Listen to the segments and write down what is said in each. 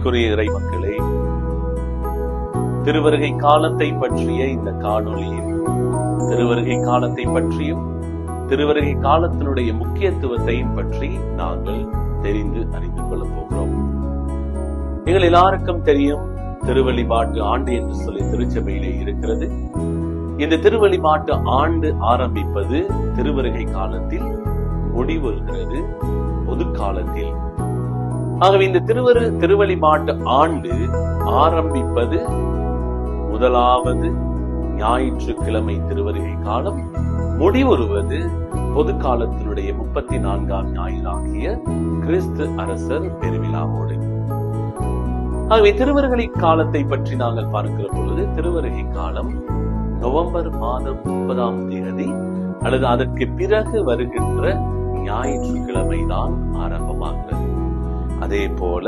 அன்பிற்குரிய இறை மக்களே, திருவருகை காலத்தை பற்றிய இந்த காணொளியில் திருவருகை காலத்தை பற்றியும் திருவருகை காலத்தினுடைய முக்கியத்துவத்தையும் பற்றி நாங்கள் தெரிந்து அறிந்து கொள்ளப் போகிறோம். எங்கள் எல்லாருக்கும் தெரியும், திருவழிபாட்டு ஆண்டு என்று சொல்லி திருச்சபையிலே இருக்கிறது. இந்த திருவழிபாட்டு ஆண்டு ஆரம்பிப்பது திருவருகை காலத்தில், முடிவுறுகிறது பொது காலத்தில். ஆகவே இந்த திருவழிபாட்டு ஆண்டு ஆரம்பிப்பது முதலாவது ஞாயிற்றுக்கிழமை திருவருகை காலம், முடிவுறுவது பொது காலத்தினுடைய 34ஆம் ஞாயிறாகிய கிறிஸ்து அரசர் பெருவிழாவோடு. ஆகவே திருவருகை காலத்தை பற்றி நாங்கள் பார்க்கிற பொழுது, திருவருகை காலம் நவம்பர் மாதம் 30ஆம் தேதி அல்லது அதற்கு பிறகு வருகின்ற ஞாயிற்றுக்கிழமை தான் ஆரம்பமாகிறது. அதே போல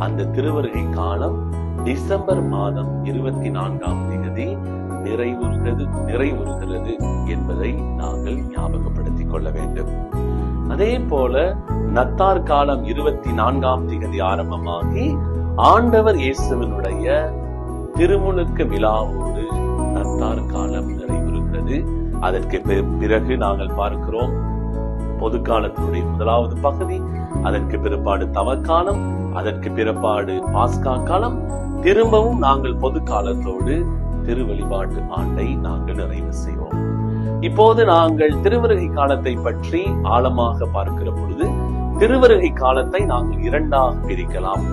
அந்த திருவருகை காலம் டிசம்பர் மாதம் 24ஆம் தேதி நிறைவுறுகிறது என்பதை நாங்கள் ஞாபகப்படுத்திக் கொள்ள வேண்டும். அதே போல நத்தார் காலம் 24ஆம் தேதி ஆரம்பமாகி ஆண்டவர் இயேசுவினுடைய திருமுழுக்கு விழாவோடு நத்தார் காலம் நிறைவுறுகிறது. அதற்கு பிறகு நாங்கள் பார்க்கிறோம் பொது காலத்தினுடைய முதலாவது பகுதி, அதற்கு பிற்பாடு தவக்காலம், அதற்கு பிற்பாடு பாஸ்கா காலம், திரும்பவும் நாங்கள் பொது காலத்தோடு திருவழிபாட்டு ஆண்டை நாங்கள் நிறைவு செய்வோம். இப்போது நாங்கள் திருவருகை காலத்தை பற்றி ஆழமாக பார்க்கிற பொழுது, திருவருகை காலத்தை நாங்கள் இரண்டாக பிரிக்கலாம்.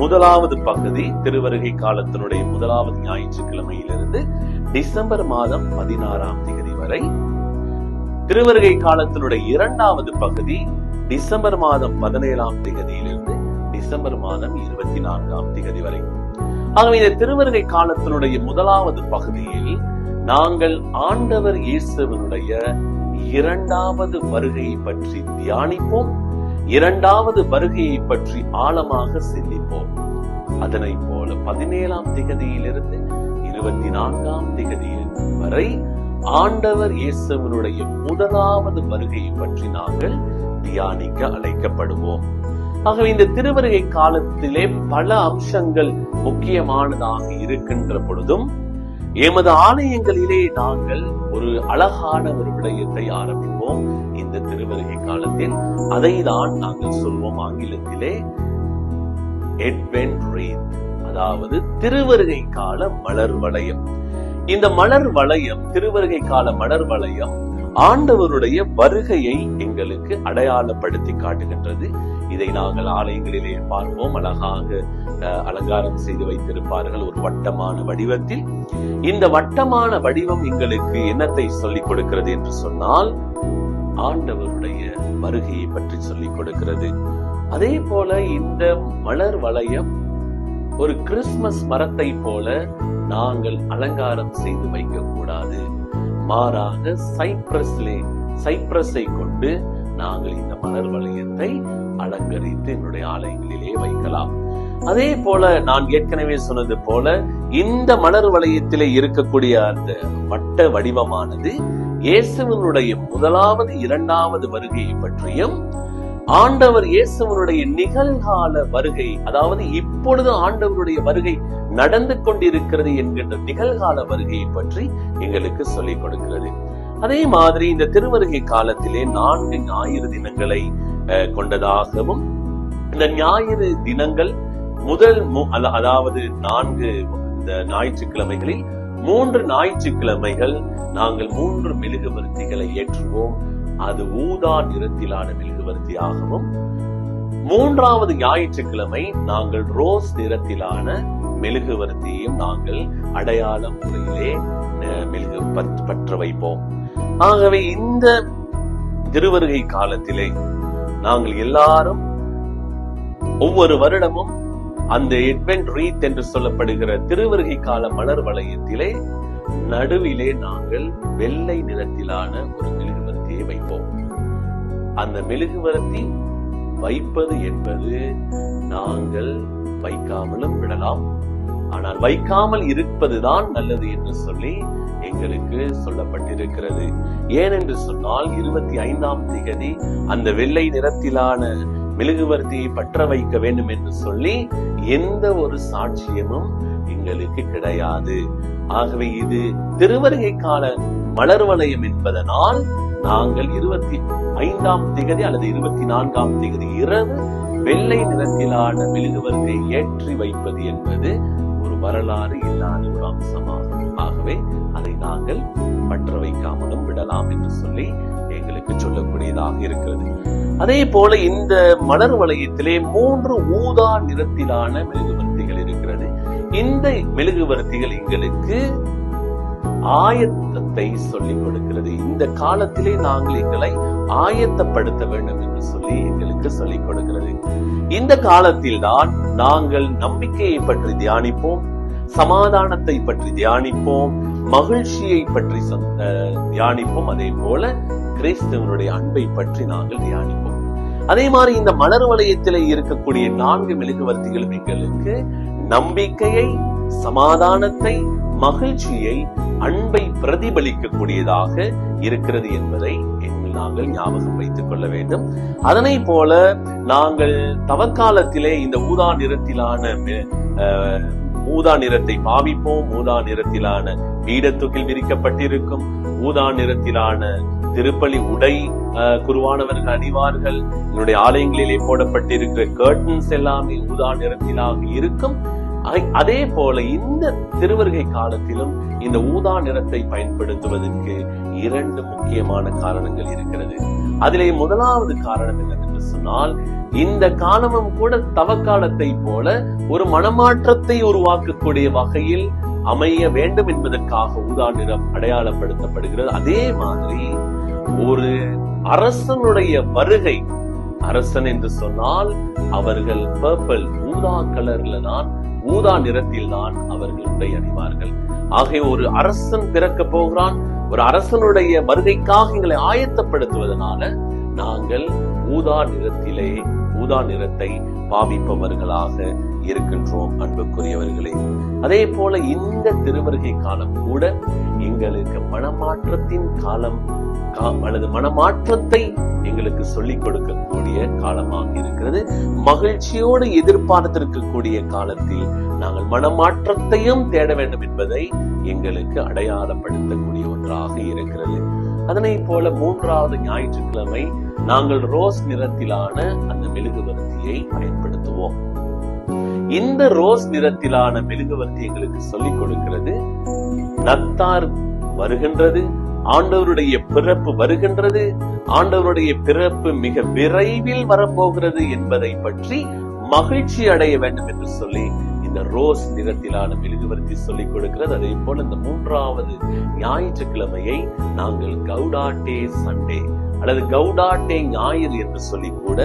முதலாவது பகுதி திருவருகை காலத்தினுடைய முதலாவது ஞாயிற்றுக்கிழமையிலிருந்து டிசம்பர் மாதம் 16ஆம் தேதி வரை. திருவருகை காலத்தினுடைய இரண்டாவது பகுதி டிசம்பர் மாதம் 17ஆம் தேதியிலிருந்து டிசம்பர் மாதம் 24ஆம் தேதி வரை. ஆகவே இந்த திருவருகை காலத்தினுடைய முதலாவது பகுதியில் நாங்கள் ஆண்டவர் இயேசுவினுடைய இரண்டாவது வருகையை பற்றி தியானிப்போம், இரண்டாவது வருகையை பற்றி ஆழமாக சிந்திப்போம். அதனை போல 17ஆம் தேதியிலிருந்து 24ஆம் தேதி வரை ஆண்டவர் இயேசுவினுடைய முதலாவது வருகையை பற்றி நாங்கள் தியானிக்க அழைக்கப்படுவோம். ஆகவே இந்த திருவருகை காலத்திலே பல அம்சங்கள் முக்கியமானதாக இருக்கின்ற பொழுதும், எமது ஆலயங்களிலே நாங்கள் ஒரு அழகான ஒரு விடயத்தை ஆரம்பிப்போம் இந்த திருவருகை காலத்தில். அதை தான் நாங்கள் சொல்வோம் ஆங்கிலத்திலே அட்வென்ட் ரீத், அதாவது திருவருகை கால மலர் வளையம். இந்த மலர் வளையம், திருவருகை கால மலர் வளையம் ஆண்டவருடைய வருகையை எங்களுக்கு அடையாளப்படுத்தி காட்டுகின்றது. இதை நாங்கள் ஆலயங்களிலே பார்ப்போம். அழகாக அலங்காரம் செய்து வைத்திருப்பார்கள் ஒரு வட்டமான வடிவத்தில். இந்த வட்டமான வடிவம் எங்களுக்கு என்னத்தை சொல்லிக் கொடுக்கிறது என்று சொன்னால், ஆண்டவருடைய வருகையை பற்றி சொல்லிக் கொடுக்கிறது. அதே போல இந்த மலர் வளையம் ஒரு கிறிஸ்துமஸ் மரத்தை போல நாங்கள் அலங்காரம் செய்து வைக்க கூடாது. மாறாக சைப்ரஸை கொண்டு நாங்கள் இந்த மலர் வளையத்தை அலங்கரித்து என்னுடைய ஆலயங்களிலே வைக்கலாம். அதே போல நான் ஏற்கனவே சொன்னது போல, இந்த மலர் வளையத்திலே இருக்கக்கூடிய அந்த வட்ட வடிவமானது இயேசுவினுடைய முதலாவது இரண்டாவது வருகையை பற்றியும், ஆண்டவர் இயேசுவினுடைய நிகழ்கால வருகை, அதாவது இப்பொழுது ஆண்டவருடைய வருகை நடந்து கொண்டிருக்கிறது என்கின்ற நிகழ்கால வருகையை பற்றி எங்களுக்கு சொல்லிக் கொடுக்கிறது. அதே மாதிரி இந்த திருவருகை காலத்திலே 4 ஞாயிறு தினங்களை கொண்டதாகவும், இந்த ஞாயிறு தினங்கள் அதாவது 4 இந்த ஞாயிற்றுக்கிழமைகளில் 3 ஞாயிற்றுக்கிழமைகள் நாங்கள் 3 மெழுகுவர்த்திகளை ஏற்றுவோம். அது ஊதா நிறத்திலான மெழுகுவர்த்தியாகவும், 3வது ஞாயிற்றுக்கிழமை நாங்கள் ரோஸ் நிறத்திலான மெழுகுவர்த்தியையும் நாங்கள் அடையாள முறையிலே மெழுகு பற்ற வைப்போம். ஆகவே இந்த திருவருகை காலத்திலே நாங்கள் எல்லாரும் ஒவ்வொரு வருடமும் அந்த அட்வென்ட் ரீத் என்று சொல்லப்படுகிற திருவருகை கால மலர் வளையத்திலே நடுவிலே நாங்கள் வெள்ளை நிறத்திலான ஒரு மெழுகுவர்த்தியை வைப்போம். அந்த மெழுகுவர்த்தி வைப்பது என்பது நாங்கள் வைக்காமலும் விடலாம், ஆனால் வைக்காமல் இருப்பதுதான் நல்லது என்று சொல்லி எங்களுக்கு சொல்லப்பட்டிருக்கிறது. ஏனென்று சொன்னால் 25ஆம் தேதி அந்த வெள்ளை நிறத்திலான மெழுகுவர்த்தியை பற்ற வைக்க வேண்டும் என்று சொல்லி எந்த ஒரு சாட்சியமும் எங்களுக்கு கிடையாது. ஆகவே இது திருவருகை கால மலர் வளையம் என்பதனால் நாங்கள் 25ஆம் திகதி அல்லது 24ஆம் திகதி இரவு வெள்ளை நிறத்திலான மெழுகுவர்த்தியை ஏற்றி வைப்பது என்பது ஒரு வரலாறு இல்லாத ஒரு அம்சமாகும். ஆகவே அதை நாங்கள் பற்ற வைக்காமலும் விடலாம் என்று சொல்லி எங்களுக்கு சொல்லக்கூடியதாக இருக்கிறது. அதே போல இந்த மலர் வளையத்திலே 3 ஊதா நிறத்திலான மெழுகுவர்த்திகள் இருக்கிறது. இந்த மெழுகுவர்த்திகள் எங்களுக்கு ஆயத்தத்தை சொல்லிக் கொடுக்கிறது. இந்த காலத்திலே நாங்கள் எங்களை ஆயத்தப்படுத்த வேண்டும் என்று சொல்லி எங்களுக்கு சொல்லிக் கொடுக்கிறது. இந்த காலத்தில் தான் நாங்கள் நம்பிக்கையை பற்றி தியானிப்போம், சமாதானத்தை பற்றி தியானிப்போம், மகிழ்ச்சியை பற்றி தியானிப்போம். அதே போல கிறிஸ்துவனுடைய அன்பை பற்றி நாங்கள் தியானிப்போம். அதே மாதிரி இந்த மலர் வளையத்திலே இருக்கக்கூடிய 4 மெழுகுவர்த்திகளும் எங்களுக்கு நம்பிக்கையை, சமாதானத்தை, மகிழ்ச்சியை, அன்பை பிரதிபலிக்கக்கூடியதாக இருக்கிறது என்பதை நாங்கள் ஞாபகம் வைத்துக் கொள்ள வேண்டும். அதனை போல நாங்கள் தவக்காலத்திலே இந்த ஊதா நிறத்தை பாவிப்போம். ஊதா நிறத்திலான பீடத்தூக்கில் விரிக்கப்பட்டிருக்கும் ஊதா நிறத்திலான திருப்பலி உடை குருவானவர்கள் அணிவார்கள். என்னுடைய ஆலயங்களிலே போடப்பட்டிருக்கிற கர்டன்ஸ் எல்லாமே ஊதா நிறத்திலாக இருக்கும். அதே போல இந்த திருவருகை காலத்திலும் இந்த ஊதா நிறத்தை பயன்படுத்துவதற்கு 2 முக்கியமான காரணங்கள் இருக்கிறது. அதிலே முதலாவது காரணம் என்னவென்று சொன்னால், இந்த காலமும் கூட தவக்காலத்தை போல ஒரு மனமாற்றத்தை உருவாக்கக்கூடிய வகையில் அமைய வேண்டும் என்பதற்காக ஊதா நிறம் அடையாளப்படுத்தப்படுகிறது. அதே மாதிரி ஒரு அரசனுடைய வருகை, அரசன் என்று சொன்னால் அவர்கள் பர்பிள் ஊதா கலர்ல தான், ஊதா நிறத்தில் தான் அவர்கள் உடை அணிவார்கள். ஆகிய ஒரு அரசன் பிறக்க போகிறான். ஒரு அரசனுடைய வருகைக்காக எங்களை ஆயத்தப்படுத்துவதனால நாங்கள் ஊதா நிறத்தை பாவிப்பவர்களாக இருக்கின்றோம் அன்புக்குரியவர்களே. அதே போல இந்த திருவருகை காலம் கூட எங்களுக்கு மனமாற்றத்தின் காலம் அல்லது மனமாற்றத்தை எங்களுக்கு சொல்லிக் கொடுக்கக்கூடிய காலமாக இருக்கிறது. மகிழ்ச்சியோடு எதிர்பார்த்திருக்கக்கூடிய காலத்தில் நாங்கள் மனமாற்றத்தையும் தேட வேண்டும் என்பதை எங்களுக்கு அடையாளப்படுத்தக்கூடிய ஒன்றாக இருக்கிறது. அதனை போல 3வது ஞாயிற்றுக்கிழமை நாங்கள் ரோஸ் நிறத்திலான அந்த மெழுகுவர்த்தியை பயன்படுத்துவோம். இந்த ரோஸ் நிறத்திலான மெழுகுவர்த்தி எங்களுக்கு சொல்லிக் கொடுக்கிறது, நத்தார் வருகின்றது, ஆண்டவருடைய பிறப்பு வருகின்றது, ஆண்டவருடைய பிறப்பு மிக விரைவில் வரப்போகிறது என்பதை பற்றி மகிழ்ச்சி அடைய வேண்டும் என்று சொல்லி இந்த ரோஸ் நிறத்திலான மெழுகுவர்த்தி சொல்லிக் கொடுக்கிறது. அதே போல இந்த 3வது ஞாயிற்றுக்கிழமையை நாங்கள் கவுடாட்டே சண்டே அல்லது கவுடாட்டே ஞாயிறு என்று சொல்லி கூட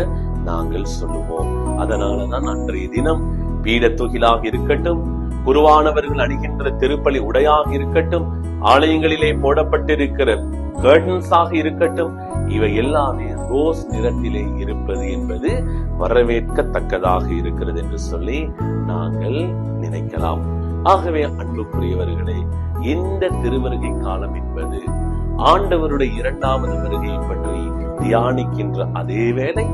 நாங்கள் சொல்லுவோம். அதனாலதான் அன்றைய தினம் பீடத்தொகிலாக இருக்கட்டும், குருவானவர்கள் அணிகின்ற திருப்பலி உடையாக இருக்கட்டும், ஆலயங்களிலே போடப்பட்டிருக்கிற கர்டன்ஸாக இருக்கட்டும், இவை எல்லாமே ரோஸ் நிறத்திலே இருப்பது என்பது வரவேற்கத்தக்கதாக இருக்கிறது என்று சொல்லி நாங்கள் நினைக்கலாம். ஆகவே அன்புக்குரியவர்களே, இந்த திருவருகை காலம் என்பது ஆண்டவருடைய 2வது வருகையை பற்றி தியானிக்கின்ற அதே வேளை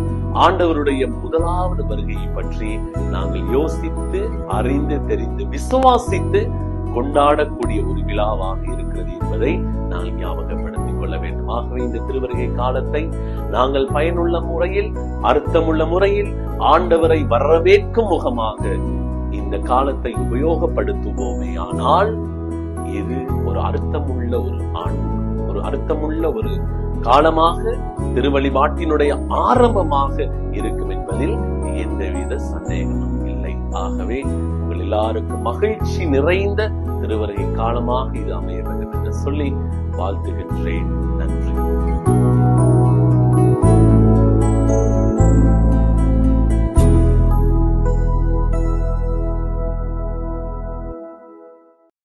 ஆண்டவருடைய 1வது வருகையை பற்றி நாங்கள் யோசித்து, அறிந்து, தெரிந்து, விசுவாசித்து கொண்டாடக்கூடிய ஒரு விழாவாக இருக்கிறது என்பதை நாங்கள் ஞாபகப்படுத்திக் கொள்ள வேண்டும். ஆகவே இந்த திருவருகை காலத்தை நாங்கள் பயனுள்ள முறையில், அர்த்தமுள்ள முறையில், ஆண்டவரை வரவேற்கும் முகமாக இந்த காலத்தை உபயோகப்படுத்துவோமே ஆனால் இது ஒரு அர்த்தமுள்ள ஒரு காலமாக, திருவழிபாட்டினுடைய ஆரம்பமாக இருக்கும் என்பதில் எந்தவித சந்தேகமும் இல்லை. ஆகவே உங்கள் எல்லாருக்கும் மகிழ்ச்சி நிறைந்த திருவருகை காலமாக இது அமைய வேண்டும் என்று சொல்லி வாழ்த்துகின்றேன். நன்றி.